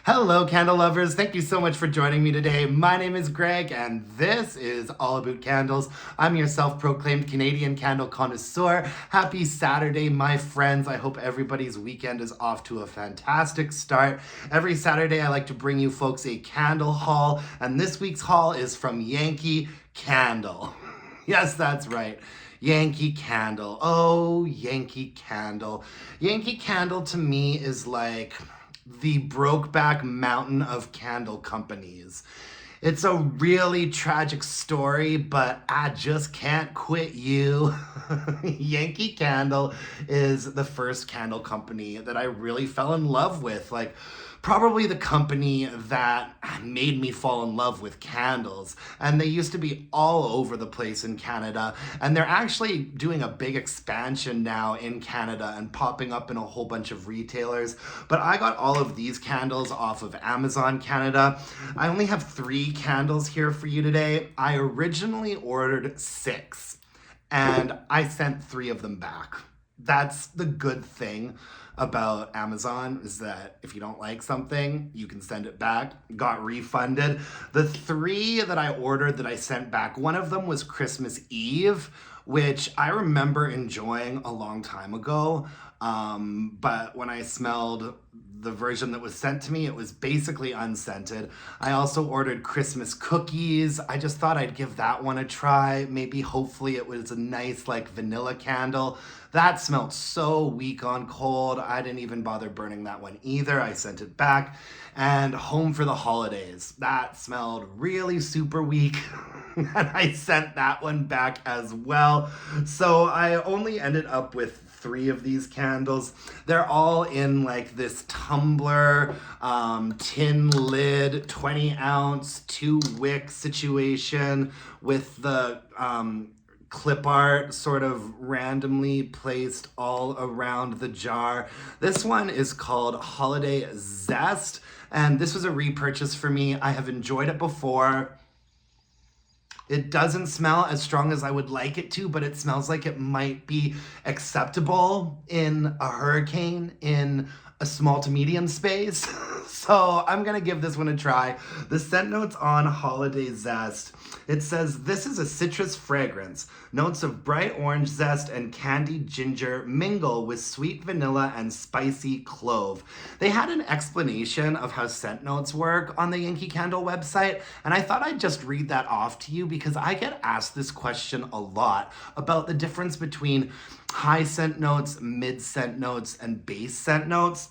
Hello, candle lovers. Thank you so much for joining me today. My name is Greg, and this is All About Candles. I'm your self-proclaimed Canadian candle connoisseur. Happy Saturday, my friends. I hope everybody's weekend is off to a fantastic start. Every Saturday, I like to bring you folks a candle haul, and this week's haul is from Yankee Candle. Yes, that's right. Yankee Candle. Oh, Yankee Candle. Yankee Candle to me is like the Brokeback Mountain of candle companies. It's a really tragic story, but I just can't quit you. Yankee Candle is the first candle company that I really fell in love with. Like, probably the company that made me fall in love with candles. And they used to be all over the place in Canada. And they're actually doing a big expansion now in Canada and popping up in a whole bunch of retailers. But I got all of these candles off of Amazon Canada. I only have 3 candles here for you today. I originally ordered 6 and I sent 3 of them back. That's the good thing about Amazon, is that if you don't like something, you can send it back. Got refunded. The 3 that I ordered that I sent back, one of them was Christmas Eve, which I remember enjoying a long time ago. But when I smelled the version that was sent to me, it was basically unscented. I also ordered Christmas cookies. I just thought I'd give that one a try. Maybe hopefully it was a nice like vanilla candle. That smelled so weak on cold. I didn't even bother burning that one either. I sent it back. And Home for the Holidays. That smelled really super weak. And I sent that one back as well. So I only ended up with 3 of these candles. They're all in like this tumbler, tin lid, 20 ounce, 2 wick situation with the clip art sort of randomly placed all around the jar. This one is called Holiday Zest, and this was a repurchase for me. I have enjoyed it before. It doesn't smell as strong as I would like it to, but it smells like it might be acceptable in a hurricane in a small to medium space. So I'm gonna give this one a try. The scent notes on Holiday Zest. It says, this is a citrus fragrance. Notes of bright orange zest and candied ginger mingle with sweet vanilla and spicy clove. They had an explanation of how scent notes work on the Yankee Candle website, and I thought I'd just read that off to you because I get asked this question a lot about the difference between high scent notes, mid scent notes, and base scent notes.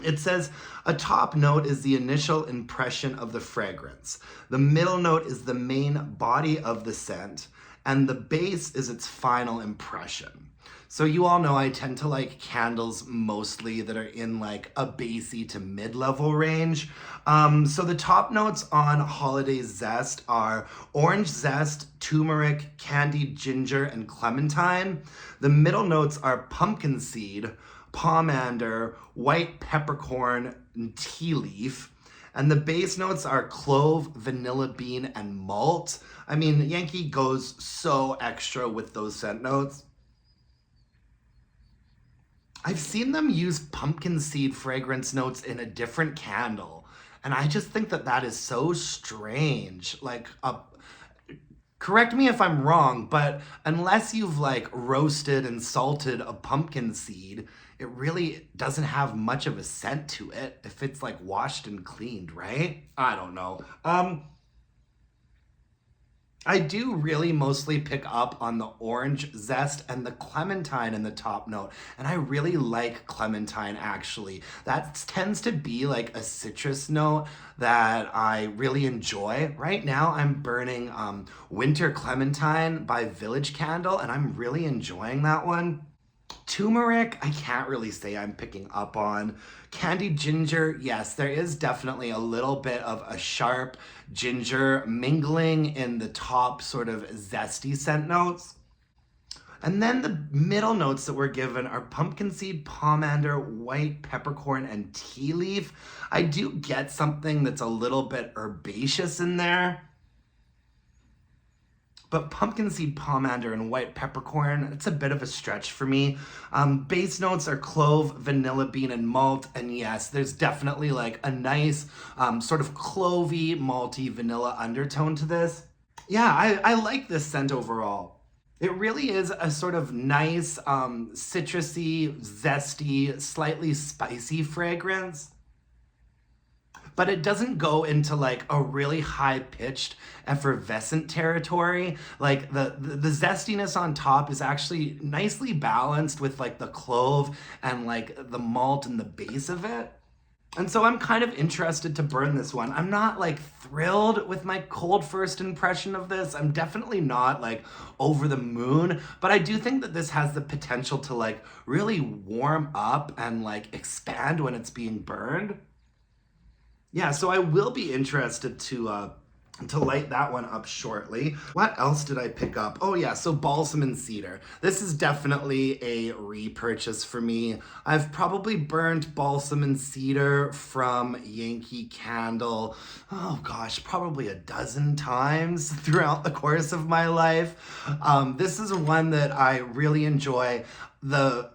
It says, a top note is the initial impression of the fragrance. The middle note is the main body of the scent, and the base is its final impression. So you all know I tend to like candles mostly that are in like a basey to mid-level range. So the top notes on Holiday Zest are orange zest, turmeric, candied ginger, and clementine. The middle notes are pumpkin seed, pomander, white peppercorn, and tea leaf. And the base notes are clove, vanilla bean, and malt. I mean, Yankee goes so extra with those scent notes. I've seen them use pumpkin seed fragrance notes in a different candle. And I just think that that is so strange. Like, correct me if I'm wrong, but unless you've like roasted and salted a pumpkin seed, it really doesn't have much of a scent to it if it's like washed and cleaned, right? I don't know. I do really mostly pick up on the orange zest and the clementine in the top note. And I really like clementine actually. That tends to be like a citrus note that I really enjoy. Right now I'm burning Winter Clementine by Village Candle and I'm really enjoying that one. Turmeric, I can't really say I'm picking up on. Candied ginger, yes, there is definitely a little bit of a sharp ginger mingling in the top sort of zesty scent notes. And then the middle notes that we're given are pumpkin seed, pomander, white peppercorn, and tea leaf. I do get something that's a little bit herbaceous in there. But pumpkin seed pomander and white peppercorn, it's a bit of a stretch for me. Base notes are clove, vanilla bean, and malt. And yes, there's definitely like a nice sort of clovey, malty, vanilla undertone to this. Yeah, I like this scent overall. It really is a sort of nice, citrusy, zesty, slightly spicy fragrance. But it doesn't go into like a really high pitched effervescent territory. Like the zestiness on top is actually nicely balanced with like the clove and like the malt and the base of it. And so I'm kind of interested to burn this one. I'm not like thrilled with my cold first impression of this. I'm definitely not like over the moon, but I do think that this has the potential to like really warm up and like expand when it's being burned. Yeah, so I will be interested to light that one up shortly. What else did I pick up? Oh yeah, so Balsam and Cedar. This is definitely a repurchase for me. I've probably burnt Balsam and Cedar from Yankee Candle, oh gosh, probably a dozen times throughout the course of my life. This is one that I really enjoy. The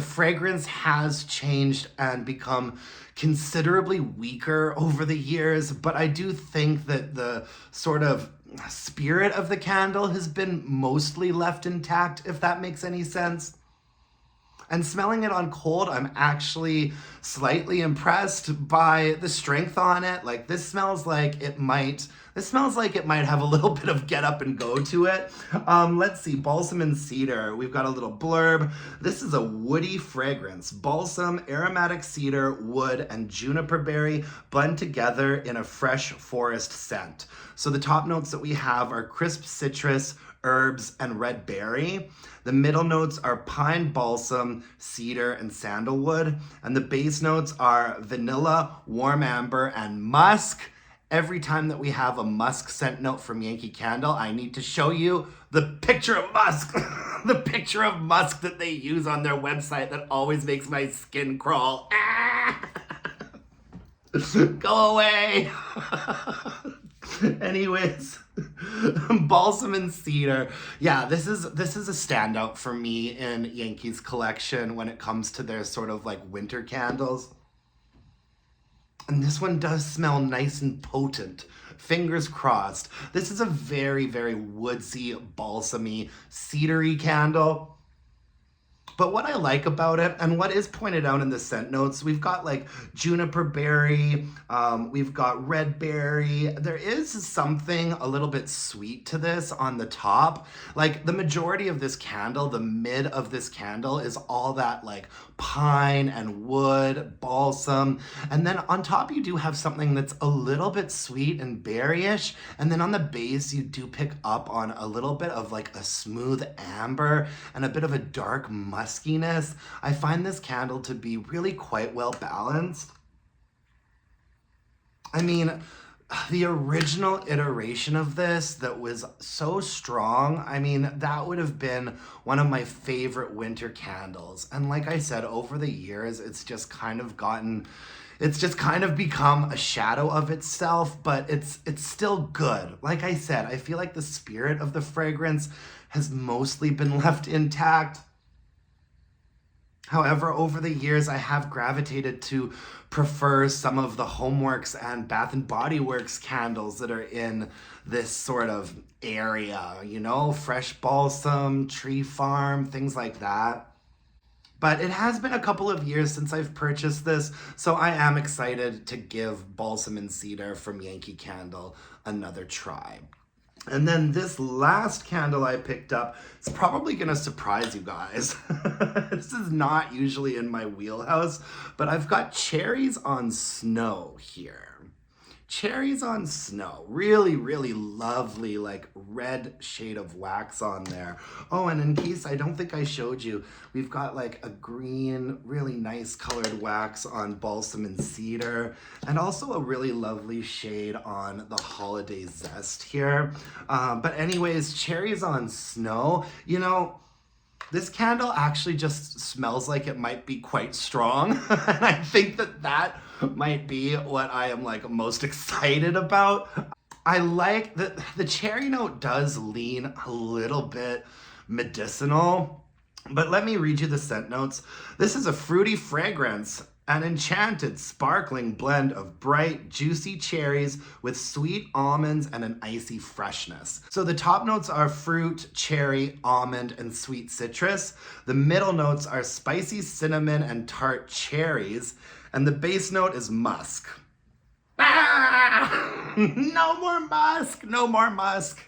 fragrance has changed and become considerably weaker over the years, but I do think that the sort of spirit of the candle has been mostly left intact, if that makes any sense. And smelling it on cold, I'm actually slightly impressed by the strength on it. Like this smells like it might have a little bit of get up and go to it. Let's see, Balsam and Cedar. We've got a little blurb. This is a woody fragrance. Balsam, aromatic cedar, wood, and juniper berry blend together in a fresh forest scent. So the top notes that we have are crisp citrus, herbs, and red berry. The middle notes are pine, balsam, cedar, and sandalwood. And the base notes are vanilla, warm amber, and musk. Every time that we have a musk scent note from Yankee Candle, I need to show you the picture of musk. The picture of musk that they use on their website that always makes my skin crawl. Go away. Anyways, Balsam and Cedar. Yeah, this is a standout for me in Yankee's collection when it comes to their sort of like winter candles. And this one does smell nice and potent. Fingers crossed. This is a very, very woodsy, balsamy, cedary candle. But what I like about it, and what is pointed out in the scent notes, we've got like juniper berry, we've got red berry. There is something a little bit sweet to this on the top. Like the majority of this candle, the mid of this candle is all that like pine and wood, balsam. And then on top you do have something that's a little bit sweet and berryish. And then on the base you do pick up on a little bit of like a smooth amber and a bit of a dark muskiness. I find this candle to be really quite well balanced. I mean, the original iteration of this that was so strong, I mean, that would have been one of my favorite winter candles. And like I said, over the years, it's just kind of become a shadow of itself, but it's still good. Like I said, I feel like the spirit of the fragrance has mostly been left intact. However, over the years, I have gravitated to prefer some of the Homeworks and Bath and Body Works candles that are in this sort of area, you know, Fresh Balsam, Tree Farm, things like that. But it has been a couple of years since I've purchased this, so I am excited to give Balsam and Cedar from Yankee Candle another try. And then this last candle I picked up, it's probably gonna surprise you guys. This is not usually in my wheelhouse, but I've got Cherries on Snow here. Cherries on Snow, really, really lovely, like red shade of wax on there. Oh, and in case I don't think I showed you, we've got like a green, really nice colored wax on Balsam and Cedar, and also a really lovely shade on the Holiday Zest here. But anyways, Cherries on Snow, you know, this candle actually just smells like it might be quite strong. And I think that might be what I am like most excited about. I like the cherry note does lean a little bit medicinal, but let me read you the scent notes. This is a fruity fragrance, an enchanted, sparkling blend of bright, juicy cherries with sweet almonds and an icy freshness. So the top notes are fruit, cherry, almond, and sweet citrus. The middle notes are spicy cinnamon and tart cherries. And the base note is musk. Ah! No more musk! No more musk!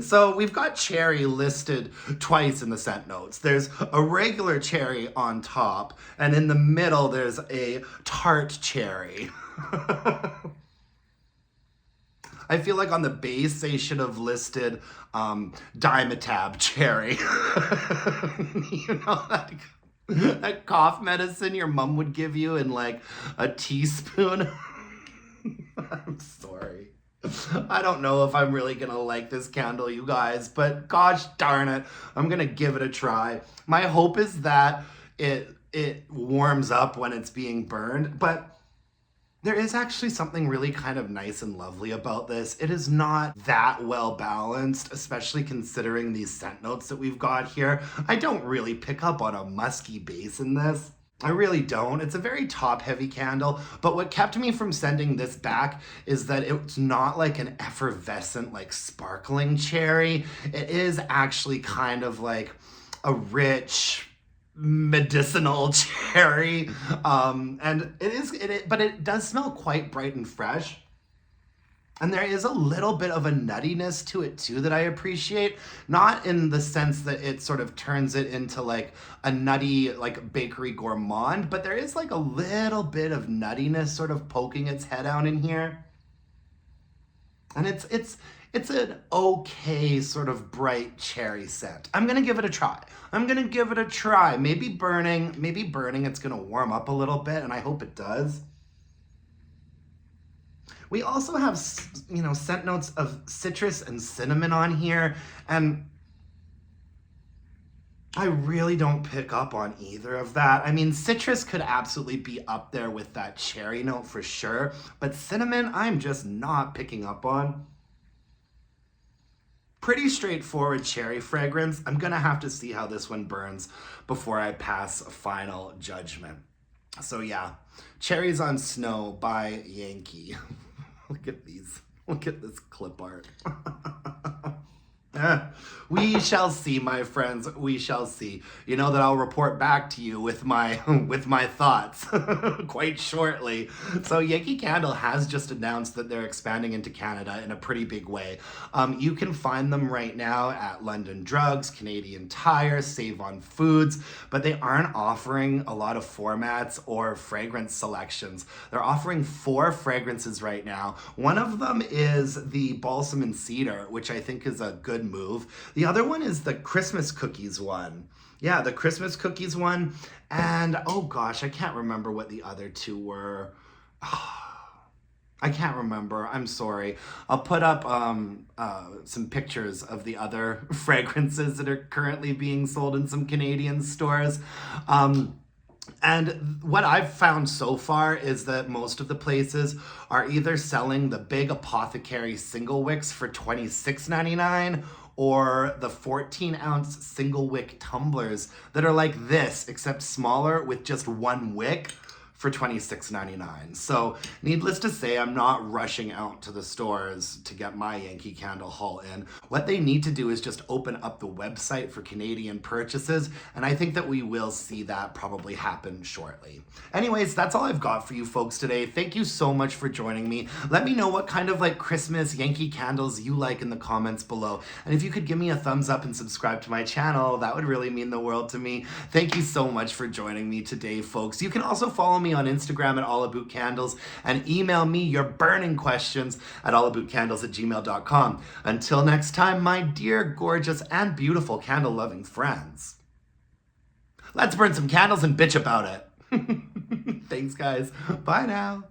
So we've got cherry listed twice in the scent notes. There's a regular cherry on top, and in the middle there's a tart cherry. I feel like on the base they should have listed Dimetab cherry. You know, that cough medicine your mom would give you in like a teaspoon. I'm sorry. I don't know if I'm really gonna like this candle, you guys, but gosh darn it, I'm gonna give it a try. My hope is that it warms up when it's being burned, but there is actually something really kind of nice and lovely about this. It is not that well balanced, especially considering these scent notes that we've got here. I don't really pick up on a musky base in this. I really don't. It's a very top-heavy candle, but what kept me from sending this back is that it's not like an effervescent, like sparkling cherry. It is actually kind of like a rich, medicinal cherry, and but it does smell quite bright and fresh. And there is a little bit of a nuttiness to it too that I appreciate. Not in the sense that it sort of turns it into like a nutty, like bakery gourmand, but there is like a little bit of nuttiness sort of poking its head out in here. And it's an okay sort of bright cherry scent. I'm gonna give it a try. Maybe burning, it's gonna warm up a little bit, and I hope it does. We also have, scent notes of citrus and cinnamon on here, and I really don't pick up on either of that. I mean, citrus could absolutely be up there with that cherry note for sure, but cinnamon, I'm just not picking up on. Pretty straightforward cherry fragrance. I'm gonna have to see how this one burns before I pass a final judgment. So yeah, Cherries on Snow by Yankee. Look at these. Look at this clip art. We shall see, my friends. We shall see. You know that I'll report back to you with my thoughts quite shortly. So Yankee Candle has just announced that they're expanding into Canada in a pretty big way. You can find them right now at London Drugs, Canadian Tire, Save on Foods, but they aren't offering a lot of formats or fragrance selections. They're offering 4 fragrances right now. One of them is the Balsam Cedar, which I think is a good move. The other one is the Christmas cookies one. Yeah, the Christmas cookies one. And oh gosh, I can't remember what the other 2 were. I can't remember. I'm sorry. I'll put up some pictures of the other fragrances that are currently being sold in some Canadian stores. And what I've found so far is that most of the places are either selling the big apothecary single wicks for $26.99 or the 14-ounce single wick tumblers that are like this, except smaller with just 1 wick for $26.99. So needless to say, I'm not rushing out to the stores to get my Yankee Candle haul in. What they need to do is just open up the website for Canadian purchases, and I think that we will see that probably happen shortly. Anyways, that's all I've got for you folks today. Thank you so much for joining me. Let me know what kind of like Christmas Yankee candles you like in the comments below. And if you could give me a thumbs up and subscribe to my channel, that would really mean the world to me. Thank you so much for joining me today, folks. You can also follow me on Instagram at allabootcandles and email me your burning questions at allabootcandles@gmail.com. Until next time, my dear, gorgeous, and beautiful candle-loving friends, let's burn some candles and bitch about it. Thanks, guys. Bye now.